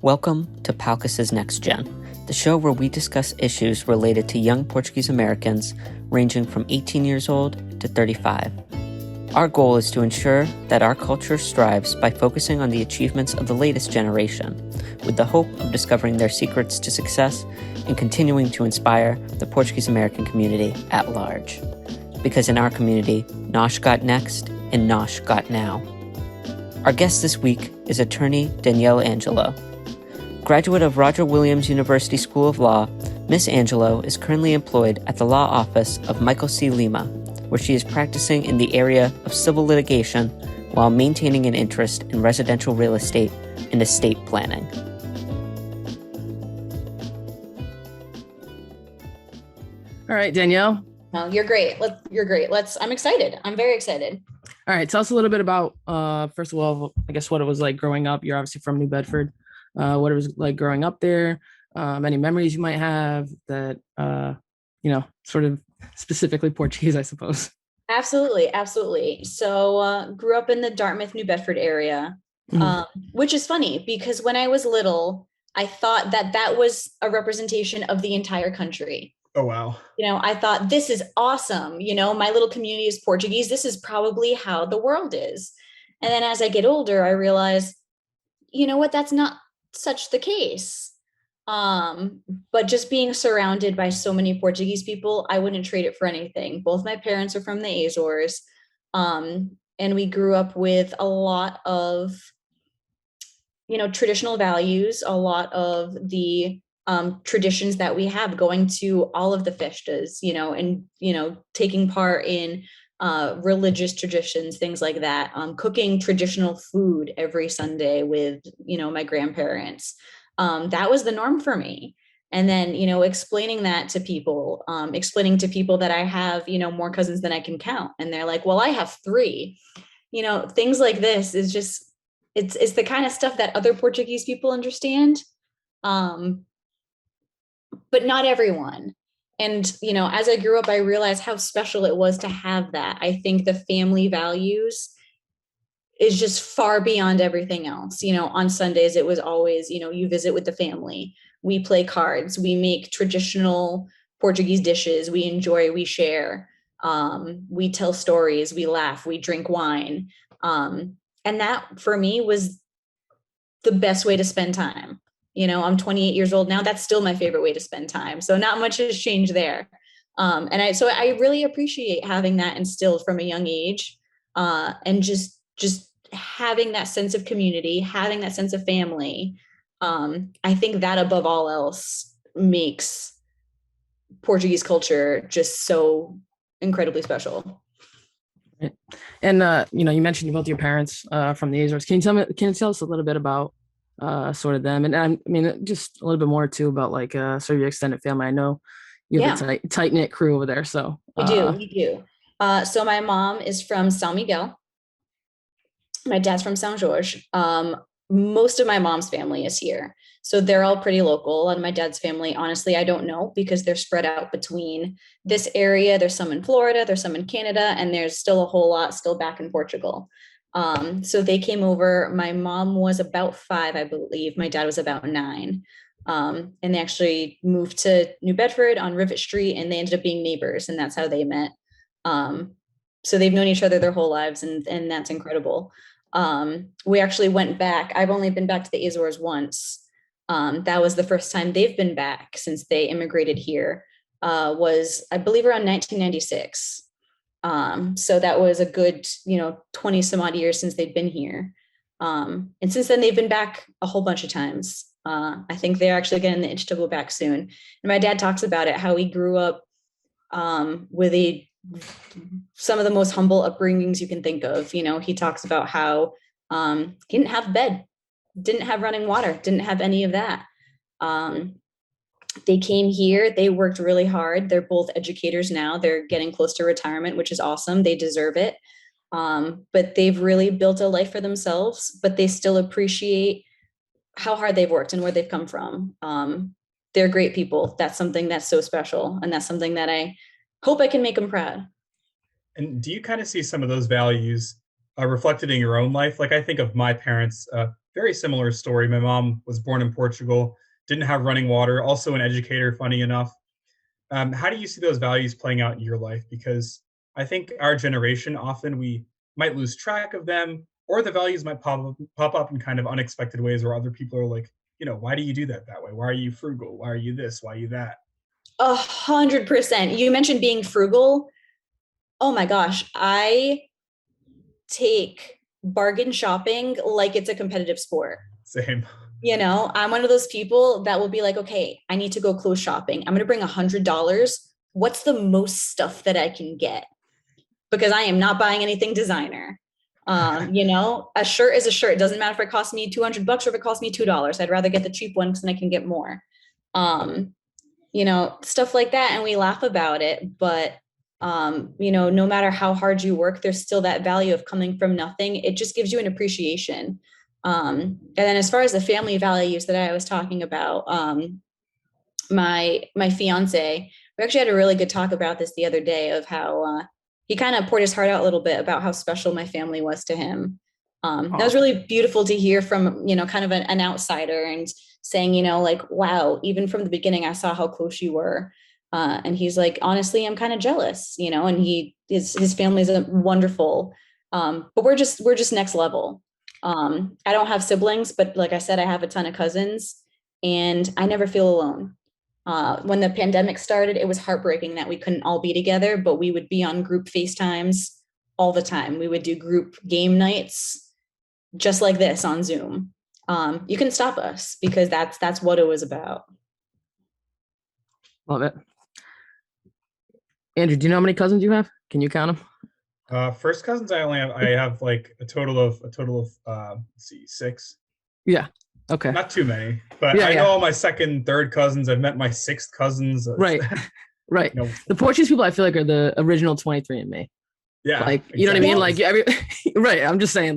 Welcome to Palcus's NextGen, the show where we discuss issues related to young Portuguese Americans ranging from 18 years old to 35. Our goal is to ensure that our culture strives by focusing on the achievements of the latest generation, with the hope of discovering their secrets to success and continuing to inspire the Portuguese American community at large. Because in our community, Nosh got next and Nosh got now. Our guest this week is Attorney Danielle Angelo. Graduate of Roger Williams University School of Law, Ms. Angelo is currently employed at the law office of Michael C. Lima, where she is practicing in the area of civil litigation while maintaining an interest in residential real estate and estate planning. All right, Danielle. No, you're great. I'm excited. I'm very excited. All right, tell us a little bit about, first of all, I guess what it was like growing up. You're obviously from New Bedford. What it was like growing up there, any memories you might have that, sort of specifically Portuguese, I suppose. Absolutely. So grew up in the Dartmouth, New Bedford area, which is funny because when I was little, I thought that was a representation of the entire country. Oh, wow. I thought this is awesome. My little community is Portuguese. This is probably how the world is. And then as I get older, I realize, that's not such the case. But just being surrounded by so many Portuguese people, I wouldn't trade it for anything. Both my parents are from the Azores. And we grew up with a lot of, traditional values, a lot of the traditions that we have, going to all of the festas, and, taking part in religious traditions, things like that, cooking traditional food every Sunday with, my grandparents. That was the norm for me. And then, explaining that to people, explaining to people that I have, more cousins than I can count. And they're like, well, I have 3, things like this is just, it's the kind of stuff that other Portuguese people understand. But not everyone. And, as I grew up, I realized how special it was to have that. I think the family values is just far beyond everything else. On Sundays, it was always, you visit with the family. We play cards. We make traditional Portuguese dishes. We enjoy, we share. We tell stories. We laugh. We drink wine. And that, for me, was the best way to spend time. I'm 28 years old now. That's still my favorite way to spend time. So not much has changed there. And I really appreciate having that instilled from a young age, and just having that sense of community, having that sense of family. I think that above all else makes Portuguese culture just so incredibly special. And, you mentioned both your parents from the Azores. Can you tell us a little bit about sort of them, and I mean just a little bit more too about like sort of your extended family? I know you have a tight knit crew over there, so we do. So my mom is from São Miguel. My dad's from São Jorge. Most of my mom's family is here, so they're all pretty local. And my dad's family, honestly, I don't know, because they're spread out between this area. There's some in Florida, there's some in Canada, and there's still a whole lot still back in Portugal. So they came over. My mom was about 5, I believe. My dad was about 9. And they actually moved to New Bedford on Rivet Street, and they ended up being neighbors, and that's how they met. So they've known each other their whole lives, and that's incredible. We actually went back. I've only been back to the Azores once. That was the first time they've been back since they immigrated here, was, I believe, around 1996. So that was a good, 20 some odd years since they'd been here. And since then they've been back a whole bunch of times. I think they're actually getting the itch to go back soon. And my dad talks about it, how he grew up, with some of the most humble upbringings you can think of. He talks about how, he didn't have a bed, didn't have running water, didn't have any of that. They came here, they worked really hard. They're both educators now. They're getting close to retirement, which is awesome. They deserve it. But they've really built a life for themselves, but they still appreciate how hard they've worked and where they've come from. They're great people. That's something that's so special. And that's something that I hope I can make them proud. And do you kind of see some of those values reflected in your own life? Like, I think of my parents very similar story. My mom was born in Portugal, didn't have running water, also an educator, funny enough. How do you see those values playing out in your life? Because I think our generation, often we might lose track of them, or the values might pop up in kind of unexpected ways where other people are like, why do you do that way? Why are you frugal? Why are you this? Why are you that? 100%. You mentioned being frugal. Oh my gosh. I take bargain shopping like it's a competitive sport. Same. I'm one of those people that will be like, okay, I need to go clothes shopping. I'm going to bring $100. What's the most stuff that I can get? Because I am not buying anything designer. A shirt is a shirt. It doesn't matter if it costs me $200 or if it costs me $2. I'd rather get the cheap one because then I can get more. Stuff like that. And we laugh about it, but no matter how hard you work, there's still that value of coming from nothing. It just gives you an appreciation. And then as far as the family values that I was talking about, my fiance, we actually had a really good talk about this the other day of how he kind of poured his heart out a little bit about how special my family was to him. That was really beautiful to hear from, kind of an outsider, and saying, like, wow, even from the beginning, I saw how close you were. And he's like, honestly, I'm kind of jealous, and his family is wonderful. But we're just next level. I don't have siblings, but like I said, I have a ton of cousins, and I never feel alone. When the pandemic started, it was heartbreaking that we couldn't all be together, but we would be on group FaceTimes all the time. We would do group game nights just like this on Zoom. You couldn't stop us because that's what it was about. Love it. Andrew, do you know how many cousins you have? Can you count them? First cousins, I have like a total of let's see, 6. Yeah. Okay. Not too many, but I know all my second, third cousins. I've met my 6th cousins. Right. Right. The Portuguese people, I feel like, are the original 23andMe. Yeah. Like, you know what I mean? Like, right. I'm just saying,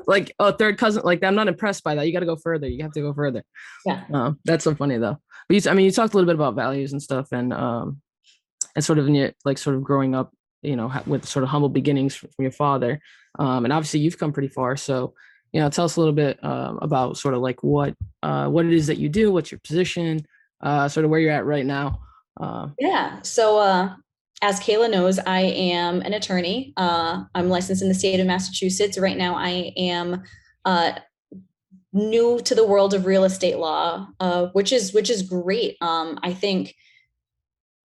like, oh, third cousin, like, I'm not impressed by that. You got to go further. You have to go further. Yeah. That's so funny though. But you talked a little bit about values and stuff, and sort of in your, like, sort of growing up, with sort of humble beginnings from your father. And obviously you've come pretty far. So, tell us a little bit about sort of like what it is that you do, what's your position, sort of where you're at right now. Yeah. So as Kayla knows, I am an attorney. I'm licensed in the state of Massachusetts. Right now, I am new to the world of real estate law, which is great. I think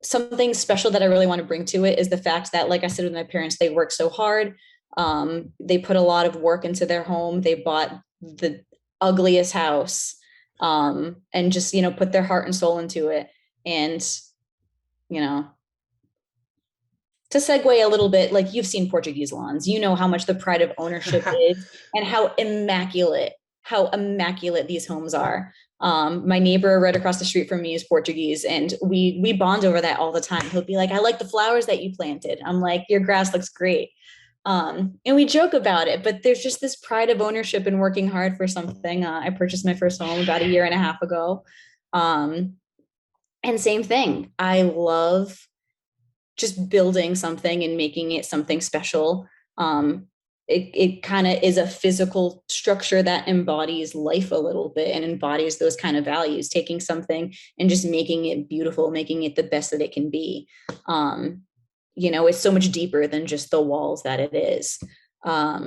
something special that I really want to bring to it is the fact that, like I said, with my parents, they work so hard. They put a lot of work into their home. They bought the ugliest house, and just, put their heart and soul into it. And, to segue a little bit, like, you've seen Portuguese lawns, how much the pride of ownership is, and how immaculate these homes are. My neighbor right across the street from me is Portuguese, and we bond over that all the time. He'll be like, I like the flowers that you planted. I'm like, your grass looks great. And we joke about it, but there's just this pride of ownership and working hard for something. I purchased my first home about 1.5 years ago. And same thing. I love just building something and making it something special. It kind of is a physical structure that embodies life a little bit and embodies those kind of values, taking something and just making it beautiful, making it the best that it can be. It's so much deeper than just the walls that it is. I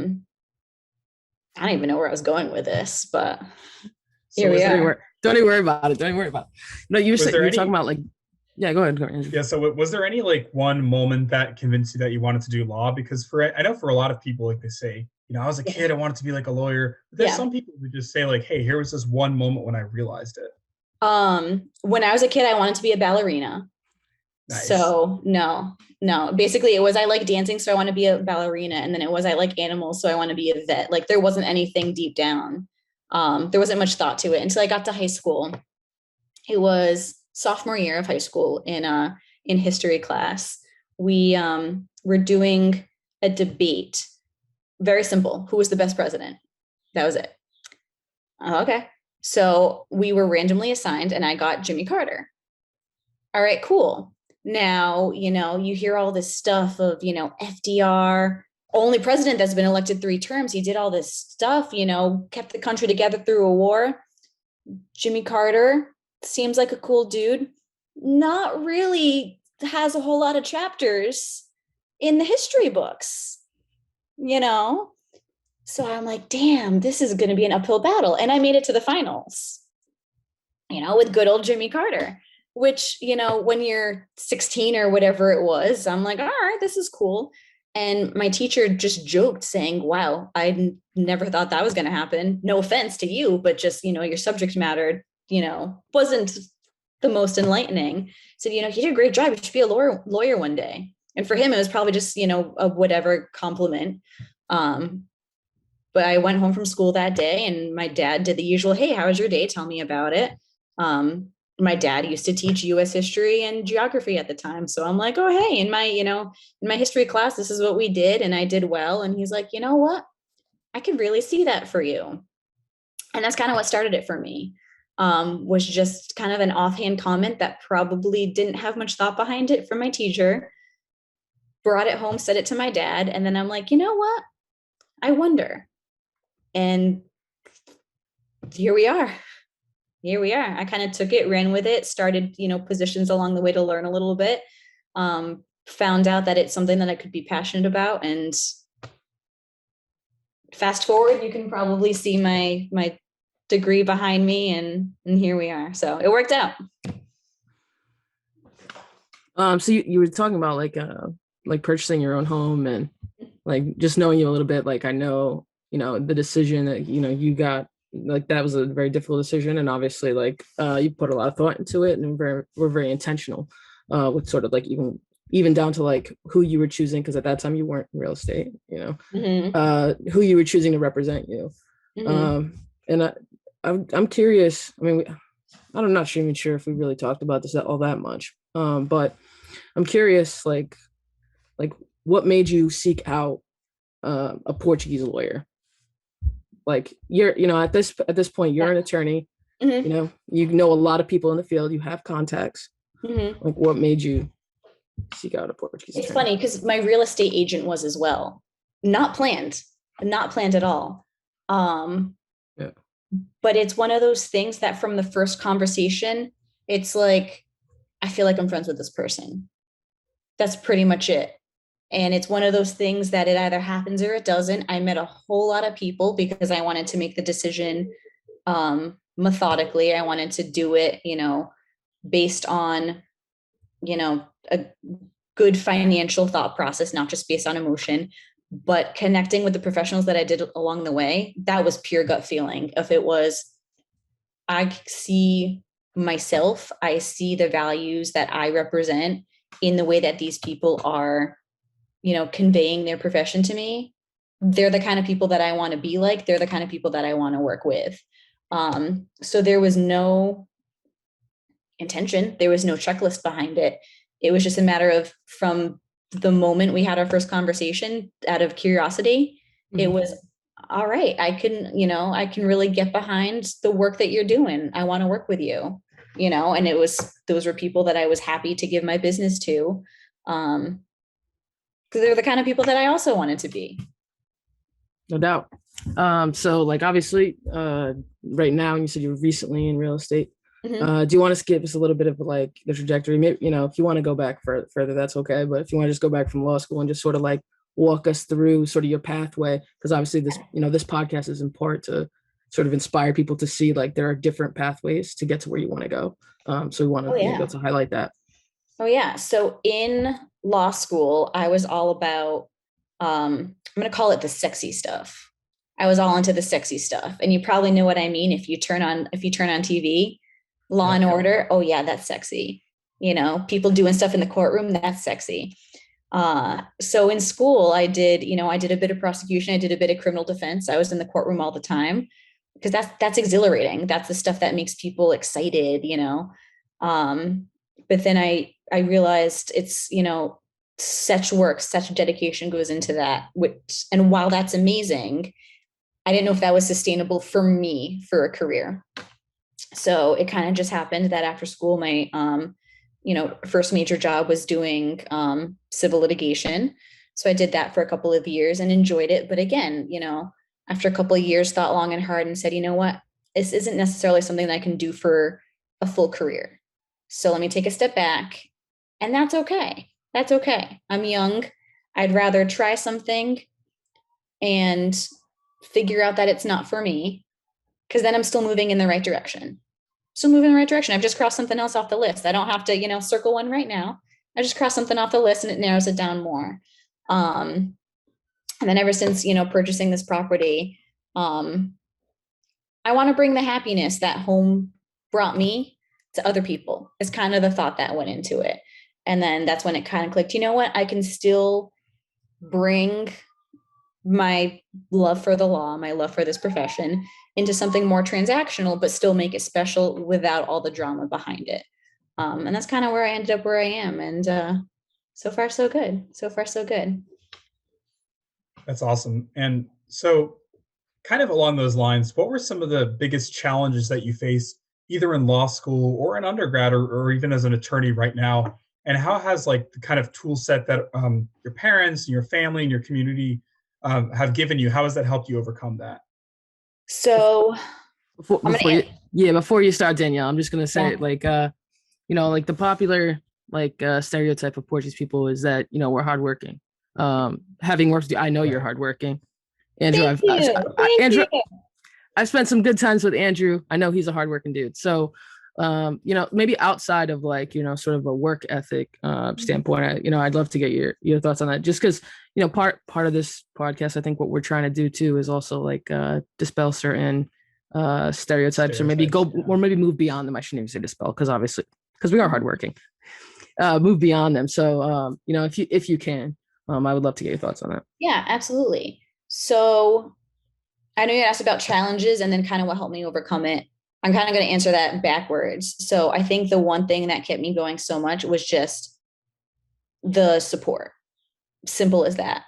don't even know where I was going with this, but here we are. Don't even worry about it. No, you were talking about, like, yeah, go ahead. Yeah. So was there any, like, one moment that convinced you that you wanted to do law? Because I know for a lot of people, like, they say, I was a kid, I wanted to be like a lawyer. But there's some people who just say, like, hey, here was this one moment when I realized it. When I was a kid, I wanted to be a ballerina. Nice. So no, basically it was, I like dancing, so I want to be a ballerina. And then it was, I like animals, so I want to be a vet. Like, there wasn't anything deep down. There wasn't much thought to it until I got to high school. It was sophomore year of high school in history class. We were doing a debate. Very simple. Who was the best president? That was it. Okay. So we were randomly assigned, and I got Jimmy Carter. All right, cool. Now, you hear all this stuff of, FDR, only president that's been elected 3 terms. He did all this stuff, kept the country together through a war. Jimmy Carter seems like a cool dude. Not really has a whole lot of chapters in the history books, So I'm like, damn, this is going to be an uphill battle. And I made it to the finals, with good old Jimmy Carter, which, when you're 16 or whatever it was, I'm like, all right, this is cool. And my teacher just joked saying, wow, I never thought that was going to happen. No offense to you, but just, your subject matter, wasn't the most enlightening. Said, you did a great job. You should be a lawyer one day. And for him, it was probably just, a whatever compliment. But I went home from school that day and my dad did the usual, hey, how was your day? Tell me about it. My dad used to teach US history and geography at the time. So I'm like, oh, hey, in my history class, this is what we did. And I did well. And he's like, you know what? I could really see that for you. And that's kind of what started it for me, was just kind of an offhand comment that probably didn't have much thought behind it from my teacher. Brought it home, said it to my dad. And then I'm like, you know what? I wonder. And here we are. I kind of took it, ran with it, started, positions along the way to learn a little bit, found out that it's something that I could be passionate about. And fast forward, you can probably see my degree behind me and here we are. So it worked out. So you were talking about like purchasing your own home and like just knowing you a little bit, like I know, the decision that, you got, like that was a very difficult decision. And obviously like you put a lot of thought into it and we're very intentional with sort of like even down to like who you were choosing. Cause at that time you weren't in real estate, Mm-hmm. who you were choosing to represent you. Mm-hmm. And I'm curious. I mean, I'm not even sure if we really talked about this all that much. But I'm curious, like what made you seek out a Portuguese lawyer? Like you're, at this point, you're an attorney, Mm-hmm. you know a lot of people in the field, you have contacts. Mm-hmm. Like what made you seek out a Portuguese It's attorney? funny because my real estate agent was as well. Not planned at all. Yeah. But it's one of those things that from the first conversation, it's like, I feel like I'm friends with this person. That's pretty much it. And it's one of those things that it either happens or it doesn't. I met a whole lot of people because I wanted to make the decision methodically. I wanted to do it, based on, a good financial thought process, not just based on emotion, but connecting with the professionals that I did along the way. That was pure gut feeling. If it was, I see myself, I see the values that I represent in the way that these people are, conveying their profession to me. They're the kind of people that I want to be like. They're the kind of people that I want to work with. So there was no intention. There was no checklist behind it. It was just a matter of from the moment we had our first conversation out of curiosity, Mm-hmm. It was all right. I can really get behind the work that you're doing. I want to work with you, and those were people that I was happy to give my business to. Because they're the kind of people that I also wanted to be. No doubt. So like obviously right now, and you said you were recently in real estate. Mm-hmm. Do you want to give us a little bit of like the trajectory? Maybe, if you want to go back further, that's okay. But if you want to just go back from law school and just sort of like walk us through sort of your pathway, because obviously this, this podcast is in part to sort of inspire people to see like there are different pathways to get to where you want to go. So we want to be able to highlight that. Oh yeah. So in law school, I was all about, I'm going to call it the sexy stuff. I was all into the sexy stuff. And you probably know what I mean. If you turn on TV, Law and Order. Oh yeah, that's sexy. People doing stuff in the courtroom. That's sexy. So in school, I did a bit of prosecution. I did a bit of criminal defense. I was in the courtroom all the time because that's exhilarating. That's the stuff that makes people excited, but then I realized it's, such work, such dedication goes into that, and while that's amazing, I didn't know if that was sustainable for me for a career. So it kind of just happened that after school, my, first major job was doing civil litigation. So I did that for a couple of years and enjoyed it. But again, after a couple of years, thought long and hard and said, you know what, this isn't necessarily something that I can do for a full career. So let me take a step back. And that's okay. That's okay. I'm young. I'd rather try something and figure out that it's not for me, because then I'm still moving in the right direction. Still moving in the right direction. I've just crossed something else off the list. I don't have to, circle one right now. I just crossed something off the list and it narrows it down more. And then ever since, purchasing this property, I want to bring the happiness that home brought me to other people. Is kind of the thought that went into it. And then that's when it kind of clicked, you know what, I can still bring my love for the law, my love for this profession into something more transactional, but still make it special without all the drama behind it. And that's kind of where I ended up where I am. And so far, so good. So far, so good. That's awesome. And so kind of along those lines, what were some of the biggest challenges that you face either in law school or in undergrad or even as an attorney right now? And how has like the kind of tool set that your parents and your family and your community have given you, how has that helped you overcome that? So before you start, Danielle, I'm just going to say like the popular stereotype of Portuguese people is that, we're hardworking. Having worked, I know you're hardworking. Andrew, I've spent some good times with Andrew. I know he's a hardworking dude. So, maybe outside of sort of a work ethic standpoint, I'd love to get your thoughts on that. Just because, part of this podcast, I think what we're trying to do too is also dispel certain stereotypes or maybe maybe move beyond them. I shouldn't even say dispel because we are hardworking. Move beyond them. So, if you can, I would love to get your thoughts on that. Yeah, absolutely. So I know you asked about challenges and then kind of what helped me overcome it. I'm kind of going to answer that backwards. So I think the one thing that kept me going so much was just the support. Simple as that.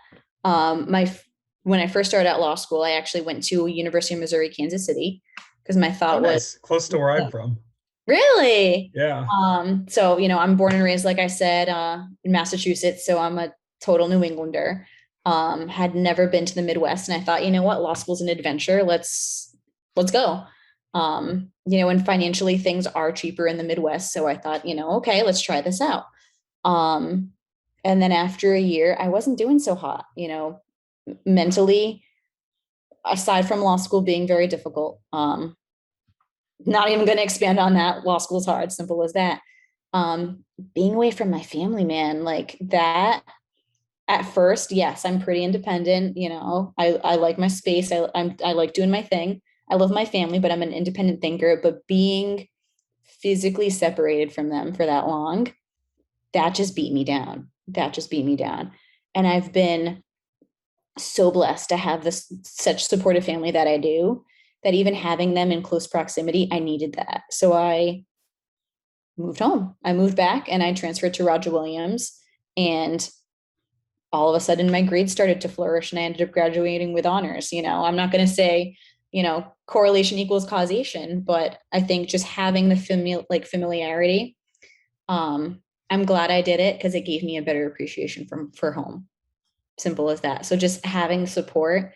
When I first started out law school, I actually went to University of Missouri, Kansas City, because my thought was close to where I'm from. Really? Yeah. So, I'm born and raised, like I said, in Massachusetts. So I'm a total New Englander. Had never been to the Midwest. And I thought, you know what, law school's an adventure. Let's go. And financially things are cheaper in the Midwest. So I thought, okay, let's try this out. And then after a year, I wasn't doing so hot, mentally, aside from law school being very difficult. Not even going to expand on that. Law school's hard, simple as that. Being away from my family, man, like that. At first, yes, I'm pretty independent. I like my space. I like doing my thing. I love my family, but I'm an independent thinker. But being physically separated from them for that long, that just beat me down. And I've been so blessed to have such supportive family that I do, that even having them in close proximity, I needed that. So I moved home. I moved back and I transferred to Roger Williams, and all of a sudden my grades started to flourish and I ended up graduating with honors. I'm not going to say, correlation equals causation, but I think just having the familiarity, I'm glad I did it because it gave me a better appreciation for home. Simple as that. So just having support,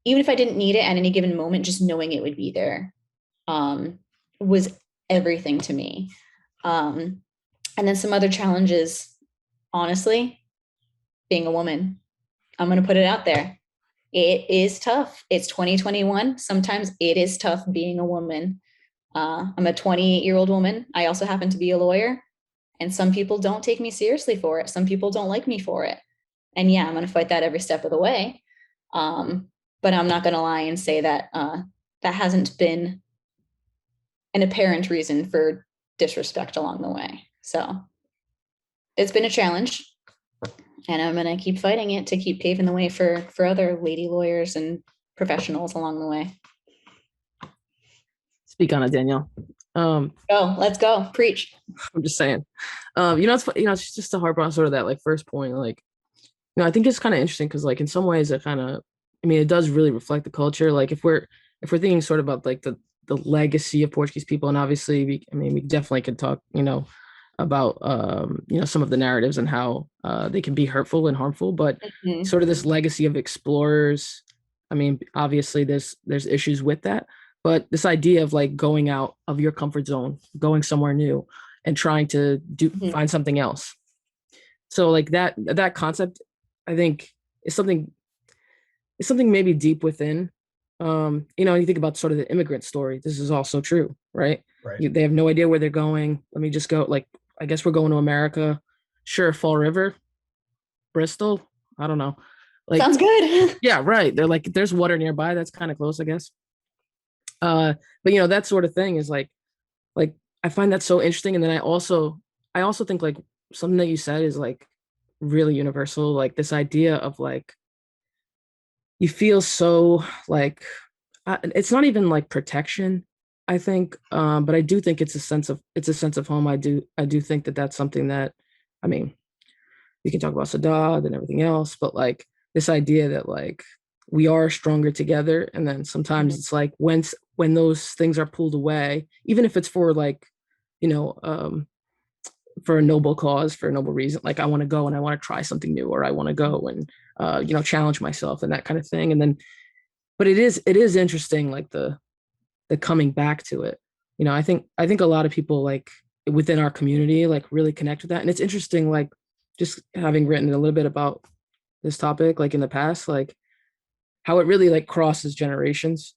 even if I didn't need it at any given moment, just knowing it would be there, was everything to me. And then some other challenges, honestly, being a woman. I'm going to put it out there. It is tough. It's 2021. Sometimes it is tough being a woman. I'm a 28-year-old woman. I also happen to be a lawyer, and some people don't take me seriously for it. Some people don't like me for it. And yeah, I'm going to fight that every step of the way. But I'm not going to lie and say that that hasn't been an apparent reason for disrespect along the way. So it's been a challenge, and I'm going to keep fighting it to keep paving the way for other lady lawyers and professionals along the way. Speak on it, Danielle. Let's go. Preach. I'm just saying. It's just to harp on sort of that first point. I think it's kind of interesting because in some ways it does really reflect the culture. If we're thinking sort of about the legacy of Portuguese people, and obviously we definitely could talk, about some of the narratives and how they can be hurtful and harmful, but sort of this legacy of explorers. I mean, obviously there's issues with that, but this idea of like going out of your comfort zone, going somewhere new, and trying to find something else. So like that concept, I think, is something maybe deep within. You think about sort of the immigrant story. This is also true, right? Right. They have no idea where they're going. Let me just go. Like, I guess we're going to America. Sure, Fall River, Bristol. I don't know. Like, sounds good. Yeah, right. They're like, there's water nearby. That's kind of close, I guess. But that sort of thing is like I find that so interesting. And then I also think like something that you said is like really universal. Like this idea of like you feel so like it's not even like protection, I think, but I do think it's a sense of home. I do think that that's something that, I mean, we can talk about Sadat and everything else, but like this idea that like we are stronger together, and then sometimes it's like when those things are pulled away, even if it's for like for a noble cause, for a noble reason, like I want to go and I want to try something new, or I want to go and challenge myself and that kind of thing. And then, but it is interesting, like the coming back to it. I think a lot of people like within our community like really connect with that. And it's interesting, like just having written a little bit about this topic, like in the past, like how it really like crosses generations.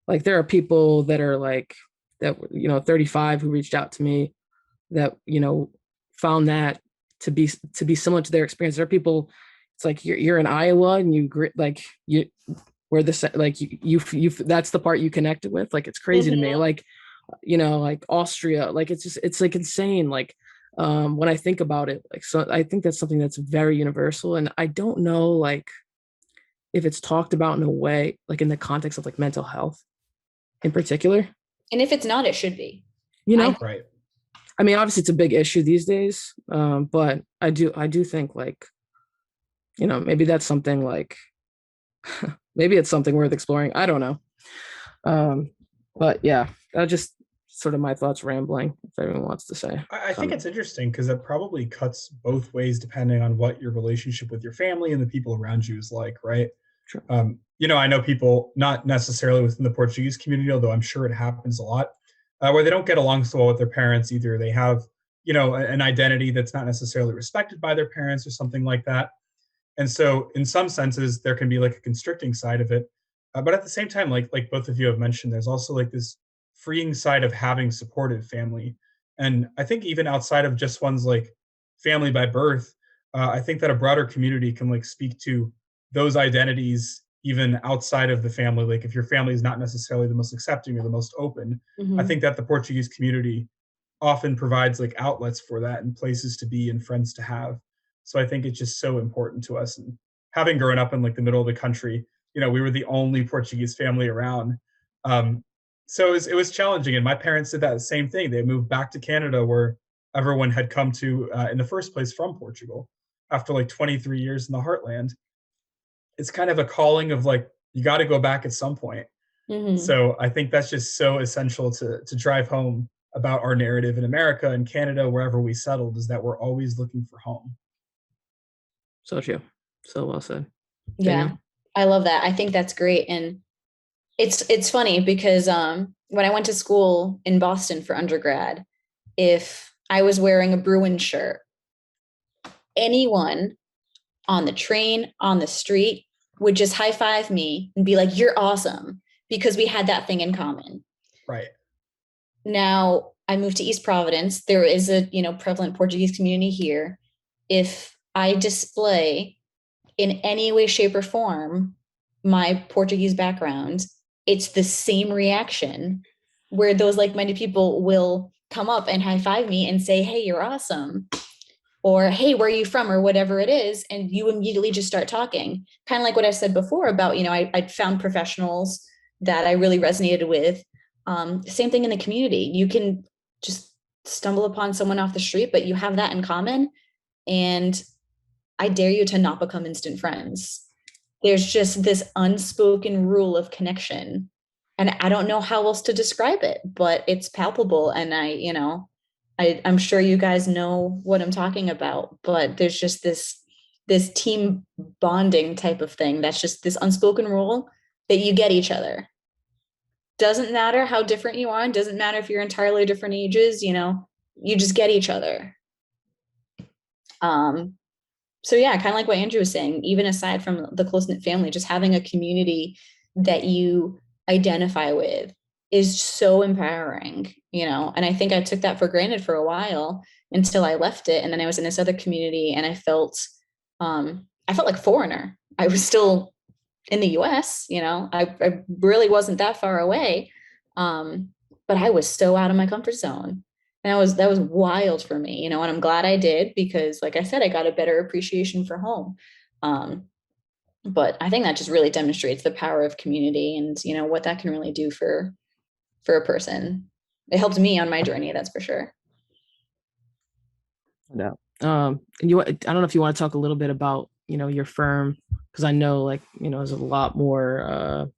Like there are people that are like that, 35 who reached out to me that, found that to be similar to their experience. There are people, it's like you're in Iowa and you where this like you that's the part you connected with. Like it's crazy to me. Like like Austria, like it's like insane. Like when I think about it, like, so I think that's something that's very universal. And I don't know like if it's talked about in a way like in the context of like mental health in particular. And if it's not, it should be. Right. I mean, obviously it's a big issue these days, but I do think like, maybe that's something like, maybe it's something worth exploring. I don't know. But yeah, that's just sort of my thoughts rambling, if anyone wants to say. I think it's interesting because it probably cuts both ways depending on what your relationship with your family and the people around you is like, right? Sure. I know people, not necessarily within the Portuguese community, although I'm sure it happens a lot, where they don't get along so well with their parents either. They have, an identity that's not necessarily respected by their parents or something like that. And so in some senses, there can be like a constricting side of it. But at the same time, like both of you have mentioned, there's also like this freeing side of having supportive family. And I think even outside of just one's like family by birth, I think that a broader community can like speak to those identities even outside of the family. Like if your family is not necessarily the most accepting or the most open, I think that the Portuguese community often provides like outlets for that and places to be and friends to have. So I think it's just so important to us. And having grown up in like the middle of the country, we were the only Portuguese family around. So it was challenging. And my parents did that same thing. They moved back to Canada where everyone had come to in the first place from Portugal after like 23 years in the heartland. It's kind of a calling of like, you got to go back at some point. So I think that's just so essential to drive home about our narrative in America and Canada, wherever we settled, is that we're always looking for home. So true. So well said. Yeah, Danielle? I love that. I think that's great. And it's funny because when I went to school in Boston for undergrad, if I was wearing a Bruin shirt, anyone on the train, on the street, would just high five me and be like, "You're awesome," because we had that thing in common. Right. Now I moved to East Providence. There is a prevalent Portuguese community here. If I display in any way, shape, or form my Portuguese background, it's the same reaction where those like-minded people will come up and high five me and say, "Hey, you're awesome," or "Hey, where are you from?" or whatever it is. And you immediately just start talking. Kind of like what I said before about, I found professionals that I really resonated with. Same thing in the community. You can just stumble upon someone off the street, but you have that in common. And I dare you to not become instant friends. There's just this unspoken rule of connection. And I don't know how else to describe it, but it's palpable. And I'm sure you guys know what I'm talking about, but there's just this team bonding type of thing. That's just this unspoken rule that you get each other. Doesn't matter how different you are, and doesn't matter if you're entirely different ages, you just get each other. So yeah, kind of like what Andrew was saying, even aside from the close-knit family, just having a community that you identify with is so empowering, and I think I took that for granted for a while until I left it. And then I was in this other community and I felt like a foreigner. I was still in the US, I really wasn't that far away. But I was so out of my comfort zone. And that was wild for me, and I'm glad I did, because like I said, I got a better appreciation for home. But I think that just really demonstrates the power of community and, what that can really do for a person. It helped me on my journey, that's for sure. No. And I don't know if you want to talk a little bit about, your firm, because I know there's a lot more,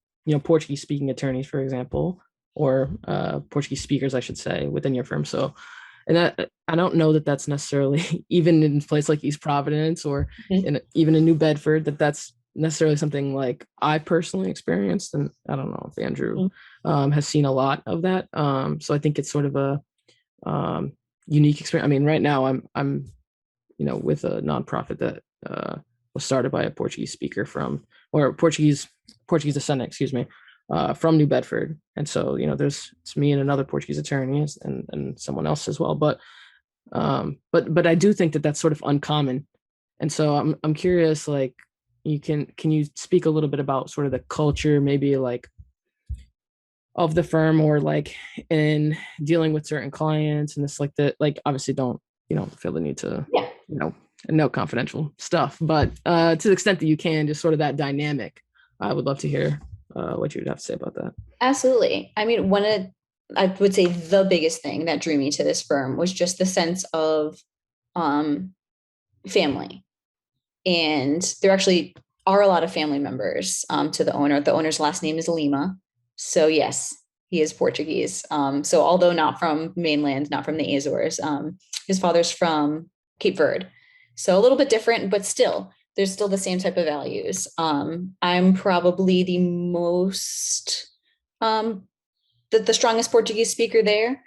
Portuguese speaking attorneys, for example, or Portuguese speakers, I should say, within your firm. So, and I don't know that that's necessarily even in a place like East Providence or even in New Bedford, that's necessarily something like I personally experienced. And I don't know if Andrew has seen a lot of that. So I think it's sort of a unique experience. I mean, right now I'm with a nonprofit that was started by a Portuguese speaker Portuguese descendant, from New Bedford. And so, it's me and another Portuguese attorney and someone else as well. But I do think that that's sort of uncommon. And so I'm curious, can you speak a little bit about sort of the culture, maybe of the firm, or in dealing with certain clients and this, obviously don't feel the need to, no confidential stuff, but to the extent that you can, just sort of that dynamic, I would love to hear what you would have to say about that. Absolutely. I mean, I would say the biggest thing that drew me to this firm was just the sense of family. And there actually are a lot of family members to the owner. The owner's last name is Lima. So yes, he is Portuguese. So although not from mainland, not from the Azores, his father's from Cape Verde. So a little bit different, but still, there's still the same type of values. I'm probably the most, the strongest Portuguese speaker there,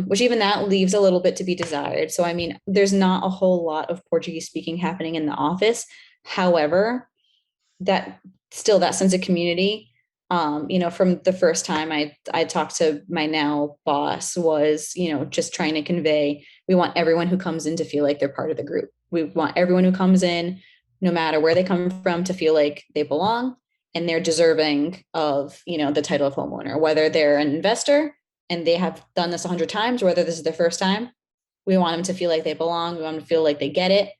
which even that leaves a little bit to be desired. So, I mean, there's not a whole lot of Portuguese speaking happening in the office. However, that sense of community, from the first time I talked to my now boss was, just trying to convey, we want everyone who comes in to feel like they're part of the group. We want everyone who comes in, no matter where they come from, to feel like they belong and they're deserving of, the title of homeowner, whether they're an investor and they have done this 100 times, or whether this is their first time. We want them to feel like they belong. We want them to feel like they get it,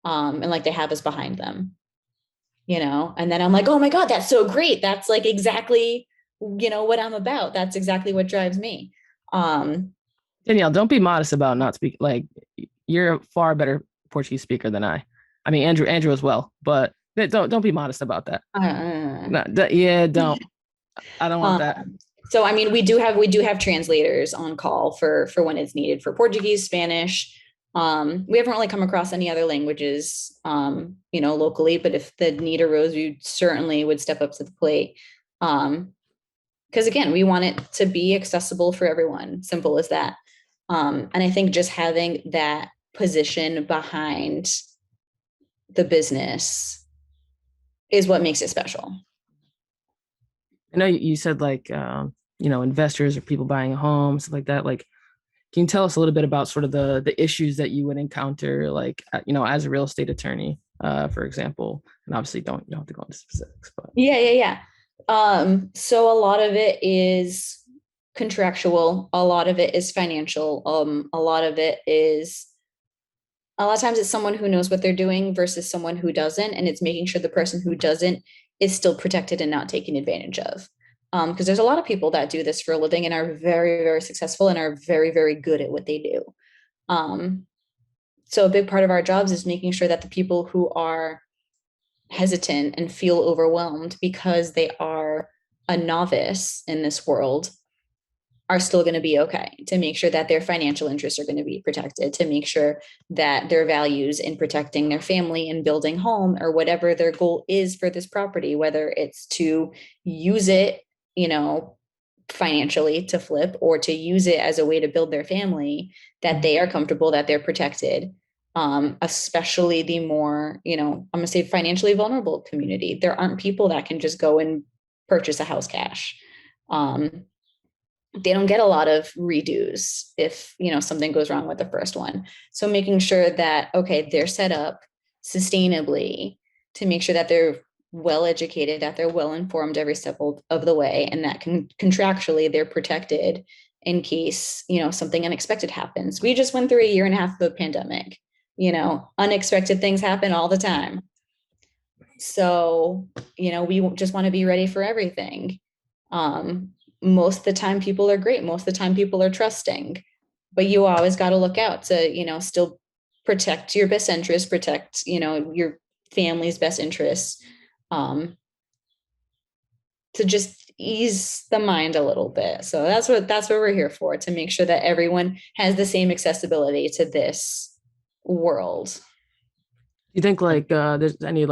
and like they have us behind them. And then I'm like, oh my God, that's so great. That's exactly, what I'm about. That's exactly what drives me. Danielle, don't be modest about not speaking. You're a far better Portuguese speaker than I. I mean, Andrew as well, but don't be modest about that. Don't. I don't want that. So, I mean, we do have translators on call for when it's needed for Portuguese, Spanish. We haven't really come across any other languages, locally, but if the need arose, we certainly would step up to the plate. Because again, we want it to be accessible for everyone. Simple as that. And I think just having that position behind the business is what makes it special. I know you said investors or people buying a home, stuff like that. Can you tell us a little bit about sort of the issues that you would encounter, as a real estate attorney, for example? And obviously you don't have to go into specifics, but Yeah. So a lot of it is contractual. A lot of it is financial. A lot of times it's someone who knows what they're doing versus someone who doesn't. And it's making sure the person who doesn't is still protected and not taken advantage of. Because there's a lot of people that do this for a living and are very, very successful and are very, very good at what they do. So a big part of our jobs is making sure that the people who are hesitant and feel overwhelmed because they are a novice in this world are still going to be okay, to make sure that their financial interests are going to be protected, to make sure that their values in protecting their family and building home or whatever their goal is for this property, whether it's to use it, financially to flip or to use it as a way to build their family, that they are comfortable, that they're protected. Especially the more, I'm going to say financially vulnerable community. There aren't people that can just go and purchase a house cash. They don't get a lot of redos if, something goes wrong with the first one. So making sure that, okay, they're set up sustainably to make sure that they're well educated, that they're well informed every step of the way, and that contractually they're protected in case, something unexpected happens. We just went through a year and a half of a pandemic. Unexpected things happen all the time. So, we just want to be ready for everything. Most of the time people are great. Most of the time people are trusting, but you always got to look out to, still protect your best interests, protect, your family's best interests, to just ease the mind a little bit. So that's what we're here for, to make sure that everyone has the same accessibility to this world. Do you think there's any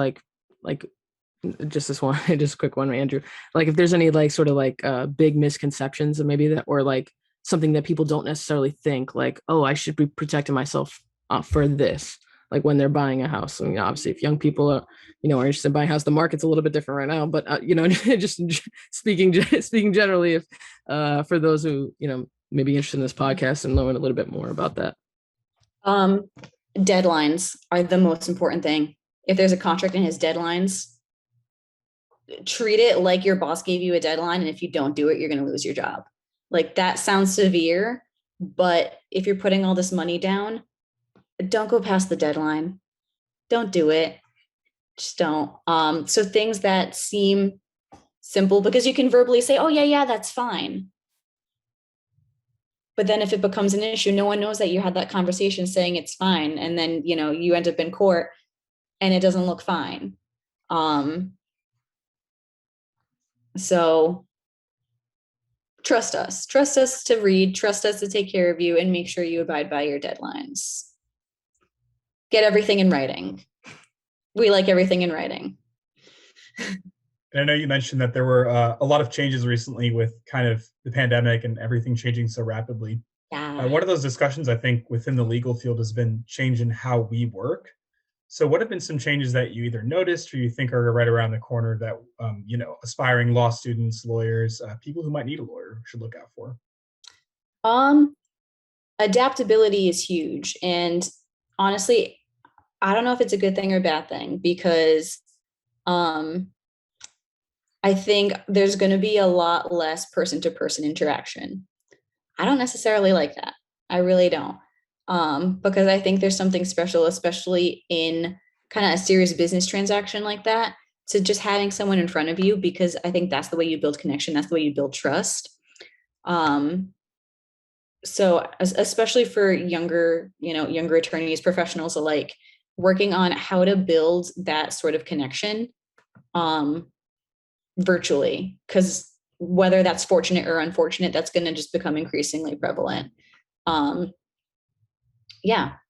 just this one, just a quick one, Andrew, if there's any big misconceptions or maybe that, or something that people don't necessarily think oh, I should be protecting myself for this, when they're buying a house? I mean, obviously if young people are interested in buying a house, the market's a little bit different right now, but just speaking generally, if for those who may be interested in this podcast and learn a little bit more about that. Deadlines are the most important thing. If there's a contract and has deadlines, treat it like your boss gave you a deadline, and if you don't do it, you're going to lose your job. That sounds severe, but if you're putting all this money down, don't go past the deadline. Don't do it. Just don't. So things that seem simple, because you can verbally say, oh yeah, that's fine. But then if it becomes an issue, no one knows that you had that conversation saying it's fine. And then, you end up in court and it doesn't look fine. So trust us to read, trust us to take care of you, and make sure you abide by your deadlines. Get everything in writing. We like everything in writing. And I know you mentioned that there were a lot of changes recently with kind of the pandemic and everything changing so rapidly. Yeah. One of those discussions, I think, within the legal field has been changing how we work. So what have been some changes that you either noticed or you think are right around the corner that, aspiring law students, lawyers, people who might need a lawyer should look out for? Adaptability is huge. And honestly, I don't know if it's a good thing or a bad thing, because I think there's going to be a lot less person-to-person interaction. I don't necessarily like that. I really don't. Because I think there's something special, especially in kind of a serious business transaction like that, to just having someone in front of you, because I think that's the way you build connection. That's the way you build trust. So especially for younger attorneys, professionals alike, working on how to build that sort of connection virtually, because whether that's fortunate or unfortunate, that's going to just become increasingly prevalent.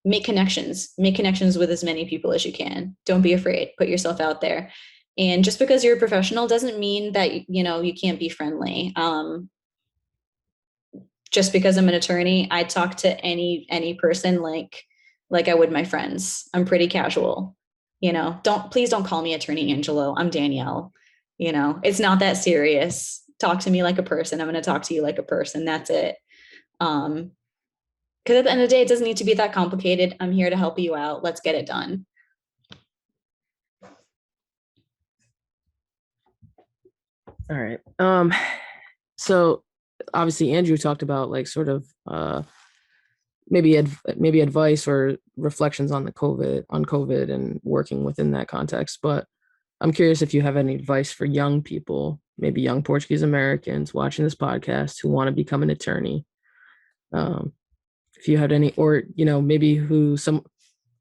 Make connections with as many people as you can. Don't be afraid, put yourself out there. And just because you're a professional doesn't mean that, you can't be friendly. Just because I'm an attorney, I talk to any person like I would my friends. I'm pretty casual. Please don't call me Attorney Angelo. I'm Danielle. It's not that serious. Talk to me like a person. I'm going to talk to you like a person. That's it. Because at the end of the day, it doesn't need to be that complicated. I'm here to help you out. Let's get it done. All right. So obviously Andrew talked about maybe advice or reflections on COVID and working within that context. But I'm curious if you have any advice for young people, maybe young Portuguese Americans watching this podcast who want to become an attorney. If you had any, or maybe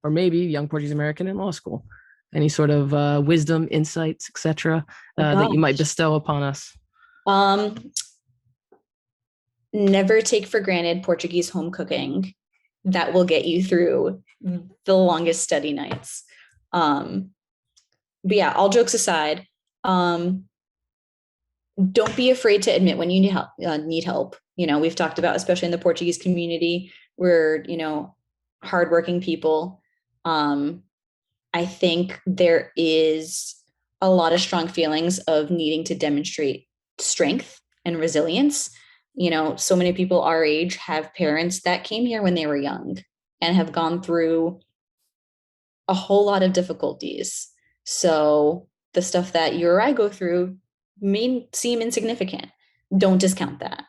maybe young Portuguese American in law school, any sort of wisdom, insights, etc., that you might bestow upon us. never take for granted Portuguese home cooking. That will get you through the longest study nights. But yeah, all jokes aside, don't be afraid to admit when you need help. We've talked about, especially in the Portuguese community, we're, hardworking people. I think there is a lot of strong feelings of needing to demonstrate strength and resilience. So many people our age have parents that came here when they were young and have gone through a whole lot of difficulties. So the stuff that you or I go through may seem insignificant. Don't discount that.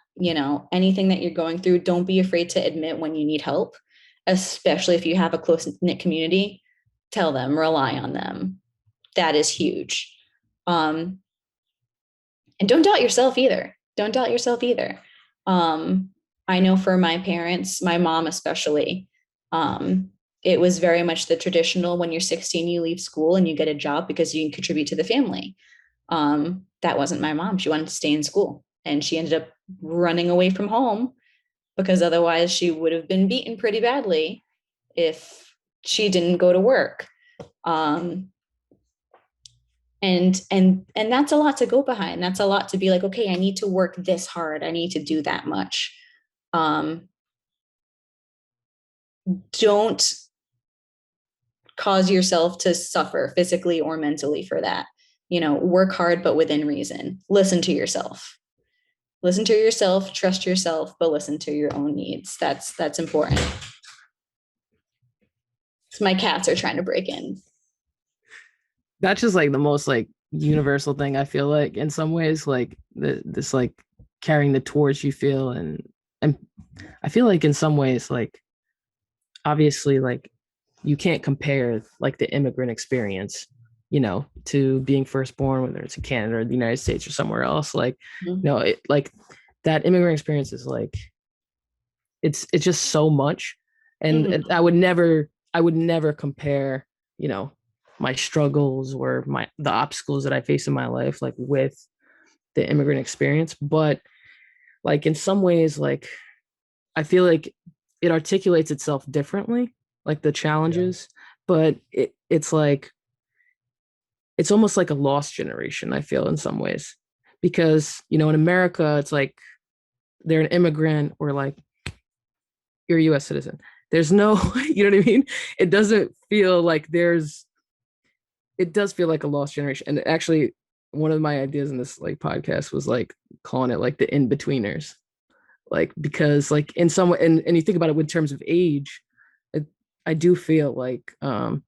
Anything that you're going through, don't be afraid to admit when you need help, especially if you have a close-knit community. Tell them, rely on them. That is huge. And don't doubt yourself either. I know for my parents, my mom especially, it was very much the traditional, when you're 16, you leave school and you get a job because you can contribute to the family. That wasn't my mom. She wanted to stay in school, and she ended up running away from home because otherwise she would have been beaten pretty badly if she didn't go to work. And that's a lot to go behind. That's a lot to be like, okay, I need to work this hard. I need to do that much. Don't cause yourself to suffer physically or mentally for that. Work hard, but within reason. Listen to yourself, trust yourself, but listen to your own needs. That's important. So my cats are trying to break in. That's just like the most like universal thing, I feel like, in some ways, like this like carrying the torch you feel. And I feel like in some ways, like, obviously, like, you can't compare like the immigrant experience, to being firstborn, whether it's in Canada or the United States or somewhere else. Like, like that immigrant experience is like, it's just so much. And I would never compare, my struggles or the obstacles that I face in my life, like, with the immigrant experience. But like, in some ways, like, I feel like it articulates itself differently, like the challenges, but it's like, it's almost like a lost generation, I feel, in some ways, because, in America, it's like they're an immigrant, or like you're a US citizen. There's no, you know what I mean? It doesn't feel like it does feel like a lost generation. And actually, one of my ideas in this like podcast was like calling it like the Inbetweeners, like, because like in some way, and you think about it in terms of age, I do feel like, I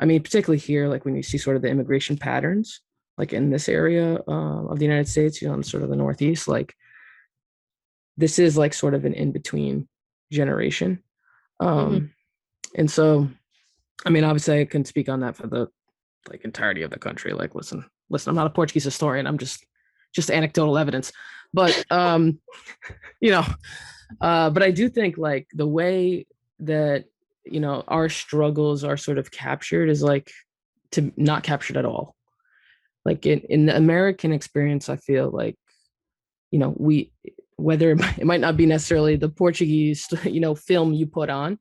mean, particularly here, like when you see sort of the immigration patterns, like in this area of the United States, in sort of the Northeast, like this is like sort of an in-between generation. And so, I mean, obviously I can speak on that for the like entirety of the country. Like, listen, I'm not a Portuguese historian. I'm just anecdotal evidence. But, but I do think like the way that, our struggles are sort of captured is like to not captured at all. Like in the American experience, I feel like, whether it might not be necessarily the Portuguese, film you put on,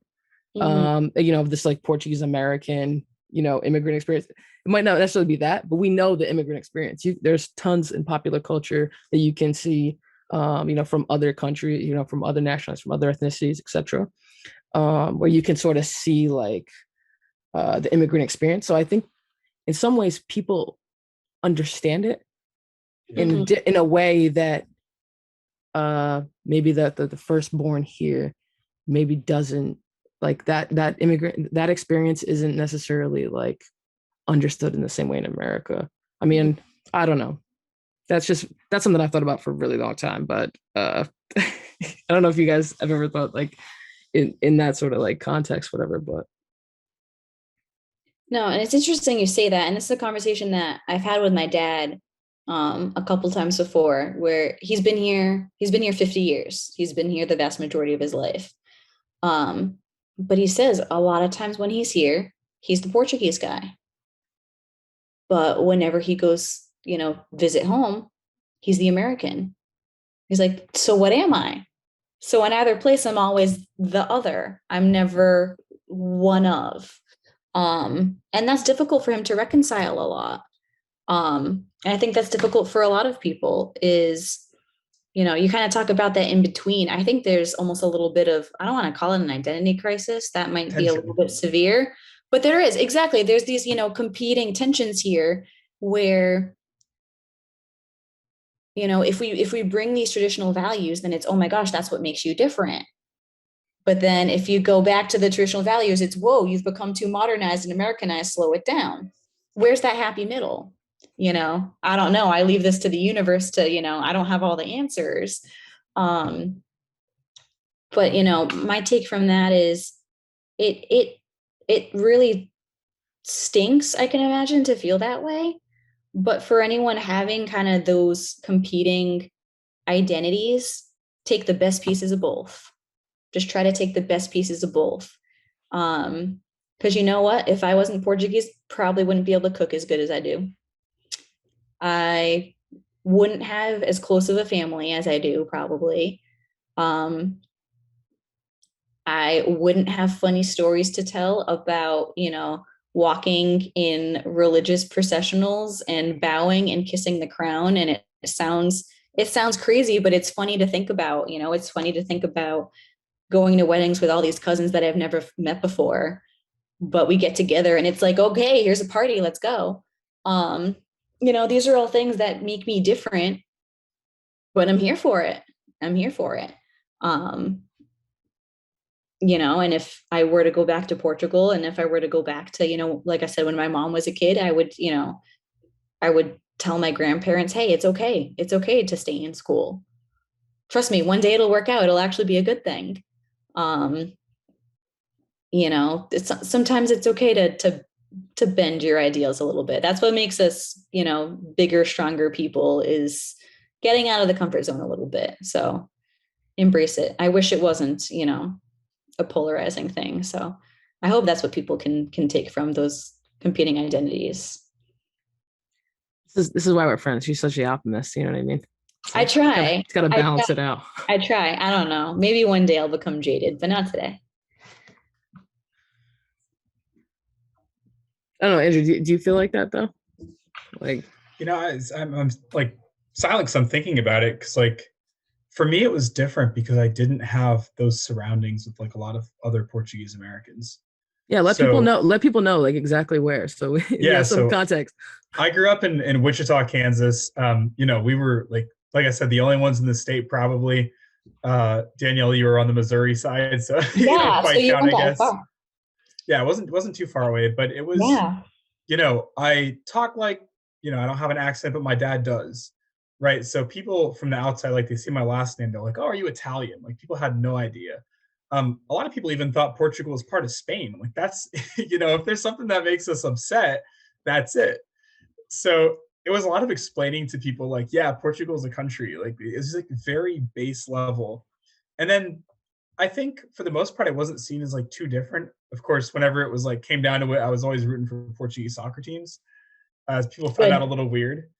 this like Portuguese American, immigrant experience. It might not necessarily be that, but we know the immigrant experience. There's tons in popular culture that you can see, from other countries, from other nationalities, from other ethnicities, etc., where you can sort of see like the immigrant experience. So I think in some ways people understand it in a way that maybe the firstborn here maybe doesn't, like that immigrant, that experience isn't necessarily like understood in the same way in America. I mean, I don't know. That's something I've thought about for a really long time, but I don't know if you guys have ever thought like in that sort of like context, whatever. But no, and it's interesting you say that, and this is a conversation that I've had with my dad a couple times before, where he's been here 50 years. He's been here the vast majority of his life. But he says a lot of times when he's here, he's the Portuguese guy. But whenever he goes, visit home, he's the American. He's like, so what am I? So in either place, I'm always the other. I'm never one of. And that's difficult for him to reconcile a lot. And I think that's difficult for a lot of people is, you know, you kind of talk about that in between. I think there's almost a little bit of, I don't want to call it an identity crisis. That might be a little bit severe, but there is, exactly. There's these, you know, competing tensions here where, you know, if we bring these traditional values, then it's, oh my gosh, that's what makes you different. But then if you go back to the traditional values, it's, whoa, you've become too modernized and Americanized, slow it down. Where's that happy middle? You know, I don't know. I leave this to the universe to, you know, I don't have all the answers. But, you know, my take from that is it really stinks, I can imagine, to feel that way. But for anyone having kind of those competing identities, take the best pieces of both. Just try to take the best pieces of both. Because you know what? If I wasn't Portuguese, probably wouldn't be able to cook as good as I do. I wouldn't have as close of a family as I do, probably. I wouldn't have funny stories to tell about, you know, walking in religious processionals and bowing and kissing the crown. And it sounds crazy, but it's funny to think about. You know, it's funny to think about going to weddings with all these cousins that I've never met before, but we get together and it's like, okay, here's a party, let's go. You know, these are all things that make me different, but I'm here for it. You know, and if I were to go back to Portugal, and if I were to go back to, you know, like I said, when my mom was a kid, I would, you know, I would tell my grandparents, hey, it's okay to stay in school. Trust me, one day it'll work out. It'll actually be a good thing. You know, sometimes it's okay to bend your ideals a little bit. That's what makes us, you know, bigger, stronger people, is getting out of the comfort zone a little bit. So embrace it. I wish it wasn't, you know, a polarizing thing. So I hope that's what people can take from those competing identities. This is why we're friends. She's such the optimist. You know what I mean? So I try. It's got to balance it out. I try. I don't know. Maybe one day I'll become jaded, but not today. I don't know, Andrew. Do you feel like that though? Like, you know, I'm like silent because I'm thinking about it, because like for me it was different because I didn't have those surroundings with like a lot of other Portuguese Americans. Yeah, let people know like exactly where. So yeah, some context. I grew up in Wichita, Kansas. You know, we were like I said, the only ones in the state probably. Danielle, you were on the Missouri side, so you don't quite count, I guess. Yeah, it wasn't too far away, but it was, you know, I talk like, you know, I don't have an accent, but my dad does, right? So people from the outside, like, they see my last name, they're like, oh, are you Italian? Like, people had no idea. A lot of people even thought Portugal was part of Spain. Like, that's, you know, if there's something that makes us upset, that's it. So it was a lot of explaining to people, like, yeah, Portugal is a country. Like, it's like very base level. And then I think for the most part, it wasn't seen as like too different. Of course, whenever it was like came down to it, I was always rooting for Portuguese soccer teams, as people found out a little weird.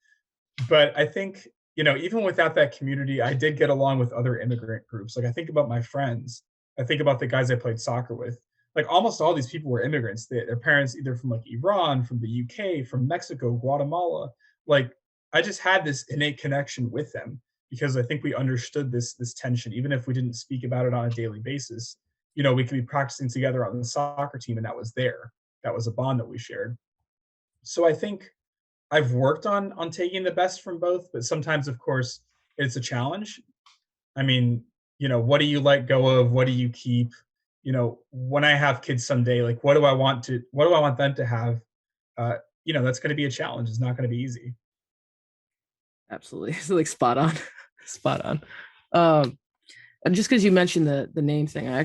But I think, you know, even without that community, I did get along with other immigrant groups. Like, I think about my friends. I think about the guys I played soccer with. Like, almost all these people were immigrants. Their parents either from like Iran, from the UK, from Mexico, Guatemala. Like, I just had this innate connection with them, because I think we understood this tension, even if we didn't speak about it on a daily basis. You know, we could be practicing together on the soccer team, and that was there. That was a bond that we shared. So I think I've worked on taking the best from both, but sometimes, of course, it's a challenge. I mean, you know, what do you let go of? What do you keep? You know, when I have kids someday, like, what do I want them to have? You know, that's going to be a challenge. It's not going to be easy. Absolutely. It's like spot on. And just because you mentioned the name thing, I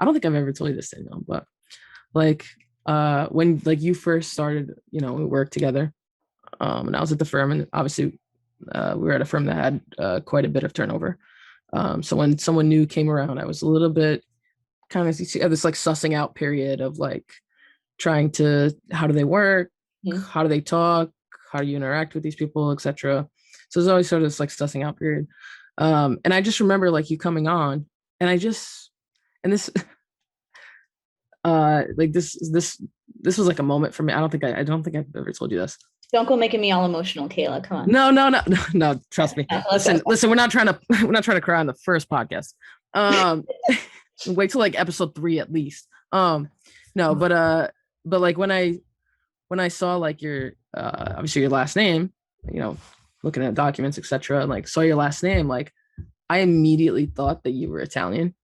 don't think I've ever told you this thing though, but like when like you first started, you know, we worked together, and I was at the firm, and obviously we were at a firm that had quite a bit of turnover. So when someone new came around, I was a little bit kind of this like sussing out period of like trying to, how do they work? Mm-hmm. How do they talk? How do you interact with these people, etc. So there's always sort of this like sussing out period. And I just remember like you coming on, and and this, like this was like a moment for me. I don't think I've ever told you this. Don't go making me all emotional, Kayla. Come on. No. Trust me. Listen. We're not trying to cry on the first podcast. Wait till like episode 3 at least. No, but like when I saw like your obviously your last name, looking at documents, etc., and like saw your last name, like I immediately thought that you were Italian.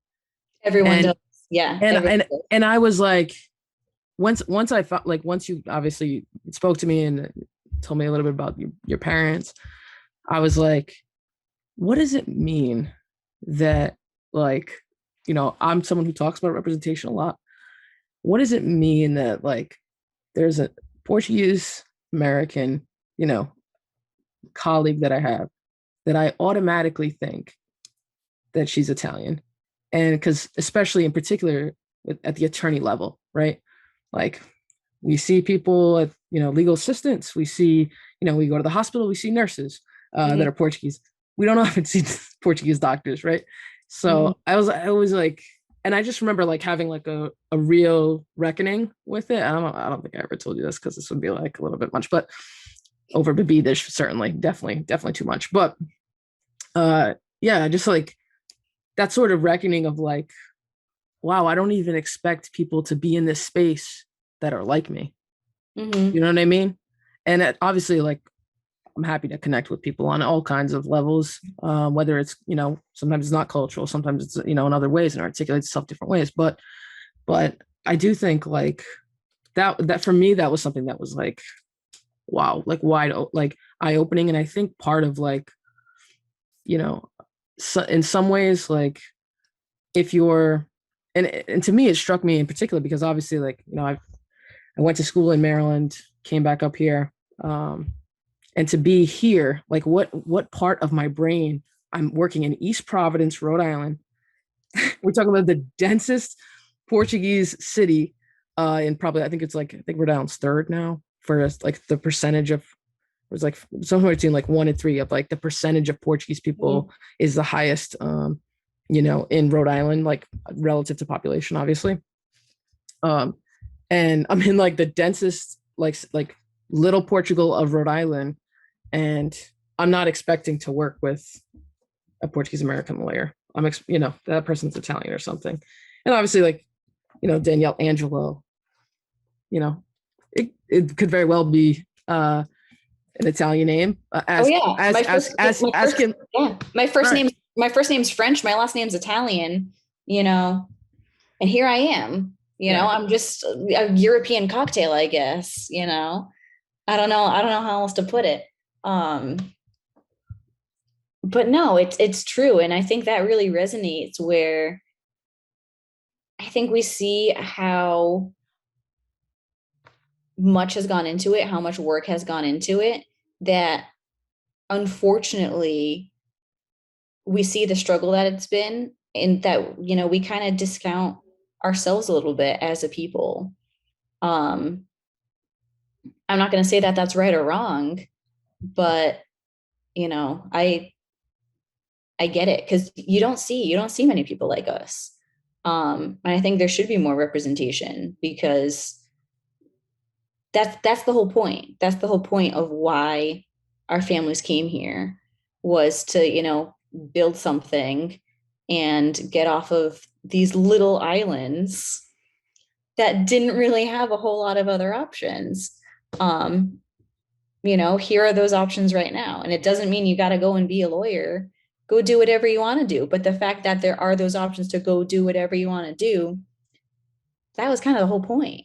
Everyone does. Yeah. And I was like, once I felt like, once you obviously spoke to me and told me a little bit about your parents, I was like, what does it mean that, like, I'm someone who talks about representation a lot. What does it mean that like there's a Portuguese American, colleague that I have that I automatically think that she's Italian? And because especially in particular at the attorney level, right? Like we see people at, legal assistants, we see, we go to the hospital, we see nurses that are Portuguese. We don't often see Portuguese doctors, right? So I was like, and I just remember like having like a real reckoning with it. I don't think I ever told you this because this would be like a little bit much, but over Babidish, certainly, definitely too much. But yeah, just like that sort of reckoning of like, wow, I don't even expect people to be in this space that are like me. You know what I mean? And obviously, like, I'm happy to connect with people on all kinds of levels, whether it's, sometimes it's not cultural, sometimes it's, in other ways and articulates itself different ways. But I do think like that for me, that was something that was like, wow, like like eye-opening. And I think part of like, so in some ways, like if you're, and to me, it struck me in particular because obviously like, I went to school in Maryland, came back up here. And to be here, like what part of my brain, I'm working in East Providence, Rhode Island. We're talking about the densest Portuguese city in probably, I think Rhode Island's third now for like the percentage of, it was like somewhere between like 1 and 3 of like the percentage of Portuguese people is the highest, in Rhode Island, like relative to population, obviously. And I'm in like the densest, like little Portugal of Rhode Island. And I'm not expecting to work with a Portuguese American lawyer. That person's Italian or something. And obviously like, Danielle Angelo, it could very well be an Italian name. My first name's French. My last name's Italian, and here I am, I'm just a European cocktail, I guess, I don't know how else to put it. But no, it's true. And I think that really resonates where I think we see how much has gone into it, how much work has gone into it, that unfortunately we see the struggle that it's been, and that, we kind of discount ourselves a little bit as a people. I'm not going to say that that's right or wrong, but I get it, because you don't see many people like us. And I think there should be more representation, because that's the whole point. That's the whole point of why our families came here, was to, build something and get off of these little islands that didn't really have a whole lot of other options. Here are those options right now. And it doesn't mean you got to go and be a lawyer. Go do whatever you want to do. But the fact that there are those options to go do whatever you want to do, that was kind of the whole point.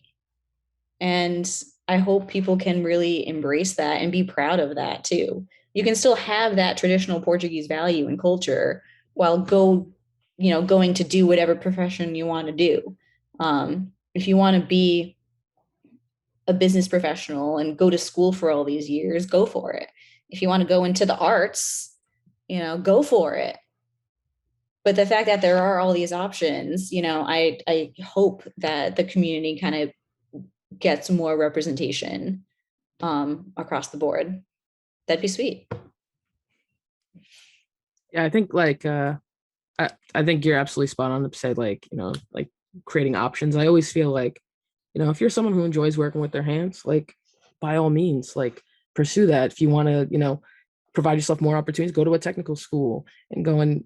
And I hope people can really embrace that and be proud of that too. You can still have that traditional Portuguese value and culture while going to do whatever profession you want to do. If you want to be a business professional and go to school for all these years, go for it. If you want to go into the arts, go for it. But the fact that there are all these options, I hope that the community kind of gets more representation across the board. That'd be sweet. Yeah, I think like I think you're absolutely spot on to say like, like creating options. I always feel like, if you're someone who enjoys working with their hands, like by all means, like pursue that. If you want to, provide yourself more opportunities, go to a technical school and go and,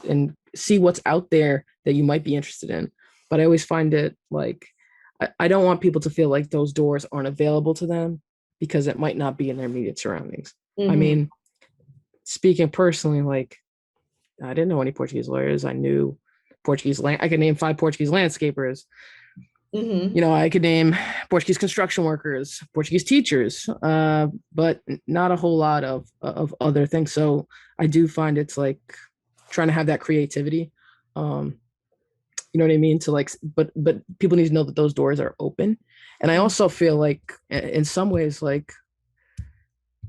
and see what's out there that you might be interested in. But I always find it like, I don't want people to feel like those doors aren't available to them because it might not be in their immediate surroundings. I mean, speaking personally, like I didn't know any Portuguese lawyers. I knew I could name 5 Portuguese landscapers. I could name Portuguese construction workers, Portuguese teachers, but not a whole lot of other things. So I do find it's like trying to have that creativity. You know what I mean? To like, but people need to know that those doors are open. And I also feel like in some ways, like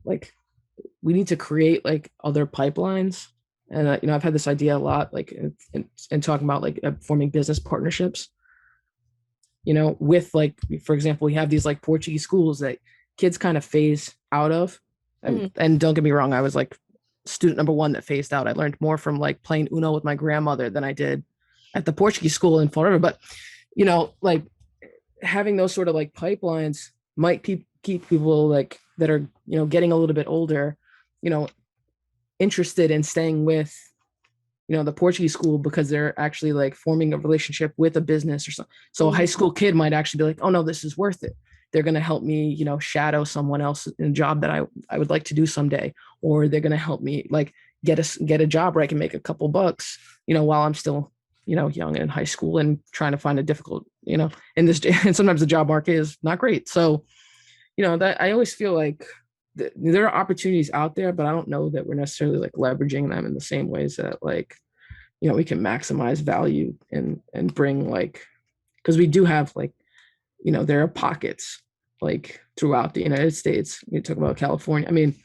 we need to create like other pipelines. And I've had this idea a lot, like in talking about like forming business partnerships. With like, for example, we have these like Portuguese schools that kids kind of phase out of. And don't get me wrong, I was like student number 1 that phased out. I learned more from like playing Uno with my grandmother than I did at the Portuguese school in Florida. But, like having those sort of like pipelines might keep people like that are, getting a little bit older, interested in staying with the Portuguese school because they're actually like forming a relationship with a business or something. So a high school kid might actually be like, oh no, this is worth it. They're going to help me, shadow someone else in a job that I would like to do someday. Or they're going to help me like get a job where I can make a couple bucks, while I'm still, young and in high school and trying to find a difficult, in this, and sometimes the job market is not great. So, that I always feel like there are opportunities out there, but I don't know that we're necessarily like leveraging them in the same ways that like, we can maximize value and bring like, because we do have like, there are pockets like throughout the United States. You talk about California. I mean,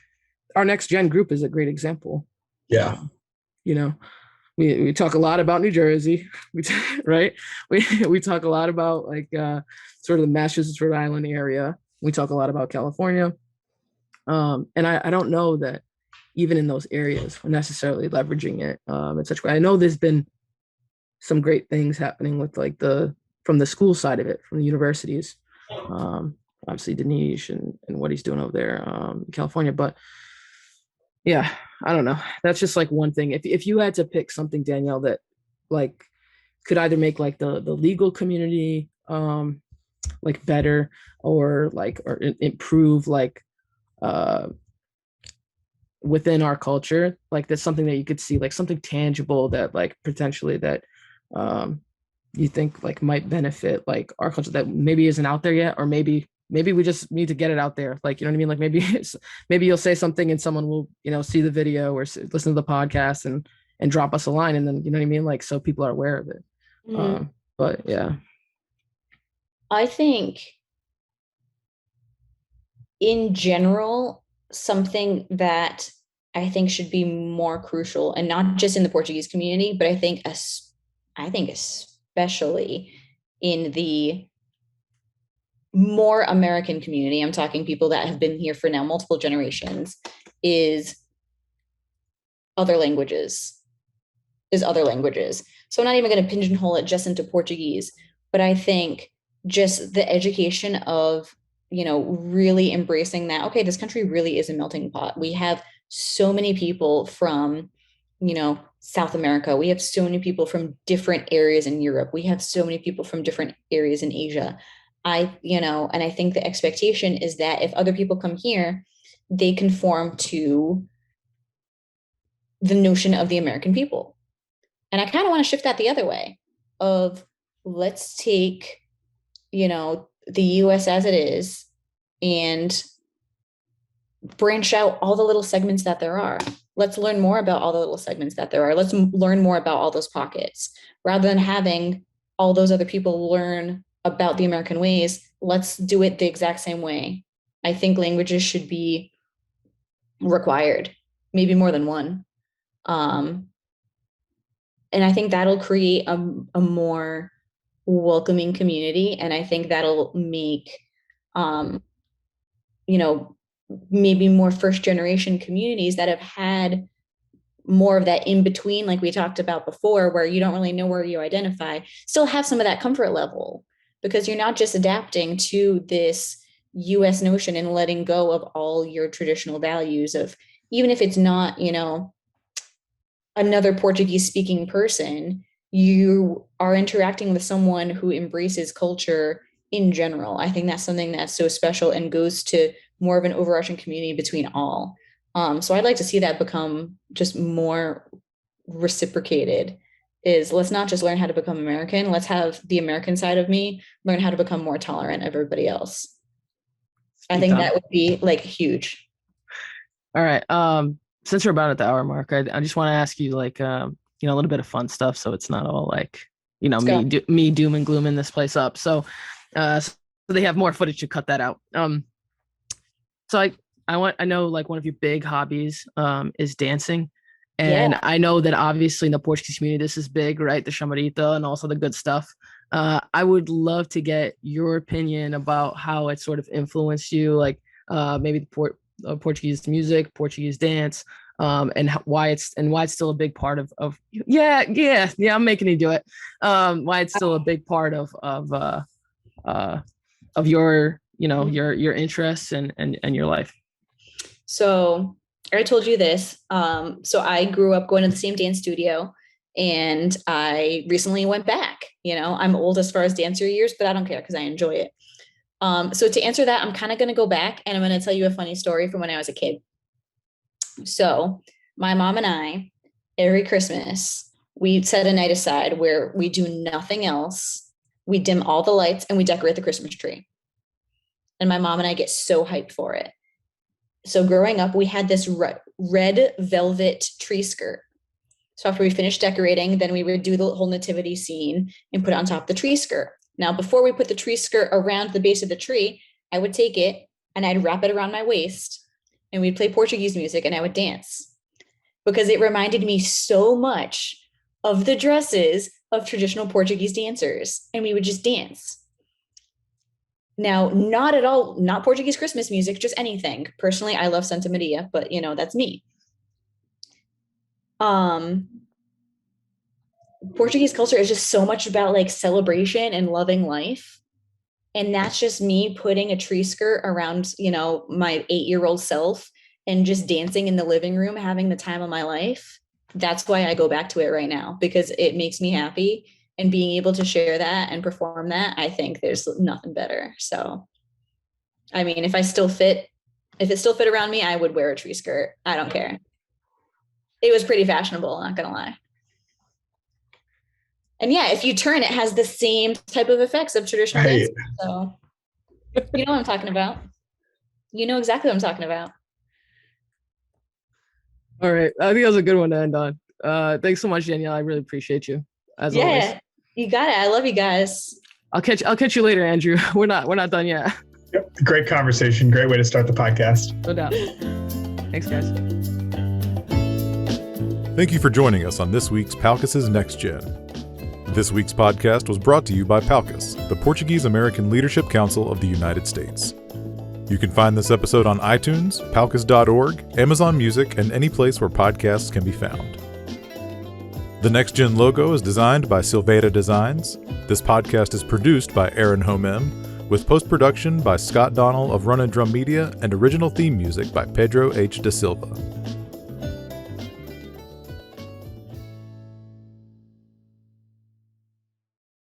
our NextGen group is a great example. Yeah. We talk a lot about New Jersey, right? We talk a lot about like sort of the Massachusetts, Rhode Island area. We talk a lot about California. And I don't know that even in those areas we're necessarily leveraging it in such a way. I know there's been some great things happening with like from the school side of it, from the universities. Obviously Dinesh and what he's doing over there in California. But yeah, I don't know. That's just like one thing. If you had to pick something, Danielle, that like could either make like the legal community like better or improve like within our culture, like that's something that you could see, like something tangible that like potentially that you think like might benefit like our culture that maybe isn't out there yet, or maybe we just need to get it out there. Like, you know what I mean? Like maybe you'll say something and someone will, see the video or listen to the podcast and drop us a line. And then, you know what I mean? Like, so people are aware of it. But yeah. I think in general, something that I think should be more crucial, and not just in the Portuguese community, but I think especially in the more American community, I'm talking people that have been here for now multiple generations, is other languages. So I'm not even going to pigeonhole it just into Portuguese, but I think just the education of, really embracing that, okay, this country really is a melting pot. We have so many people from, South America. We have so many people from different areas in Europe. We have so many people from different areas in Asia. And I think the expectation is that if other people come here, they conform to the notion of the American people. And I kind of want to shift that the other way of let's take, the US as it is and branch out all the little segments that there are. Let's learn more about all the little segments that there are. Let's learn more about all those pockets rather than having all those other people learn about the American ways. Let's do it the exact same way. I think languages should be required, maybe more than one. And I think that'll create a more welcoming community. And I think that'll make, maybe more first generation communities that have had more of that in between, like we talked about before, where you don't really know where you identify, still have some of that comfort level, because you're not just adapting to this US notion and letting go of all your traditional values of, even if it's not, another Portuguese speaking person, you are interacting with someone who embraces culture in general. I think that's something that's so special and goes to more of an overarching community between all. So I'd like to see that become just more reciprocated. Is let's not just learn how to become American. Let's have the American side of me learn how to become more tolerant of everybody else. I think that would be like huge. All right. Since we're about at the hour mark, I just want to ask you like, a little bit of fun stuff. So it's not all like, me doom and glooming this place up. So they have more footage to cut that out. So I know like one of your big hobbies is dancing. And I know that obviously in the Portuguese community, this is big, right? The chamarita and also the good stuff. I would love to get your opinion about how it sort of influenced you, like maybe the Portuguese music, Portuguese dance, and why it's still a big part of I'm making you do it. Why it's still a big part of your your interests and your life. So I told you this. So I grew up going to the same dance studio, and I recently went back. I'm old as far as dancer years, but I don't care because I enjoy it. So to answer that, I'm kind of going to go back and I'm going to tell you a funny story from when I was a kid. So my mom and I, every Christmas, we set a night aside where we do nothing else. We dim all the lights and we decorate the Christmas tree. And my mom and I get so hyped for it. So growing up, we had this red velvet tree skirt. So after we finished decorating, then we would do the whole nativity scene and put it on top of the tree skirt. Now, before we put the tree skirt around the base of the tree, I would take it and I'd wrap it around my waist and we'd play Portuguese music and I would dance, because it reminded me so much of the dresses of traditional Portuguese dancers, and we would just dance. Now, not Portuguese Christmas music, just anything. Personally, I love Santa Maria, but that's me. Portuguese culture is just so much about like celebration and loving life. And that's just me putting a tree skirt around, my 8-year-old self and just dancing in the living room, having the time of my life. That's why I go back to it right now, because it makes me happy. And being able to share that and perform that, I think there's nothing better. So, I mean, if it still fit around me, I would wear a tree skirt. I don't care. It was pretty fashionable, not gonna lie. And yeah, if you turn, it has the same type of effects of traditional dance. So you know what I'm talking about. You know exactly what I'm talking about. All right. I think that was a good one to end on. Thanks so much, Danielle. I really appreciate you. As always. You got it. I love you guys. I'll catch you later, Andrew. We're not done yet. Yep. Great conversation. Great way to start the podcast. No doubt. Thanks, guys. Thank you for joining us on this week's Palcus's NextGen. This week's podcast was brought to you by Palcus, the Portuguese American Leadership Council of the United States. You can find this episode on iTunes, palcus.org, Amazon Music, and any place where podcasts can be found. The NextGen logo is designed by Silveira Designs. This podcast is produced by Aaron Homem, with post-production by Scott Donnell of Run and Drum Media and original theme music by Pedro H. Da Silva.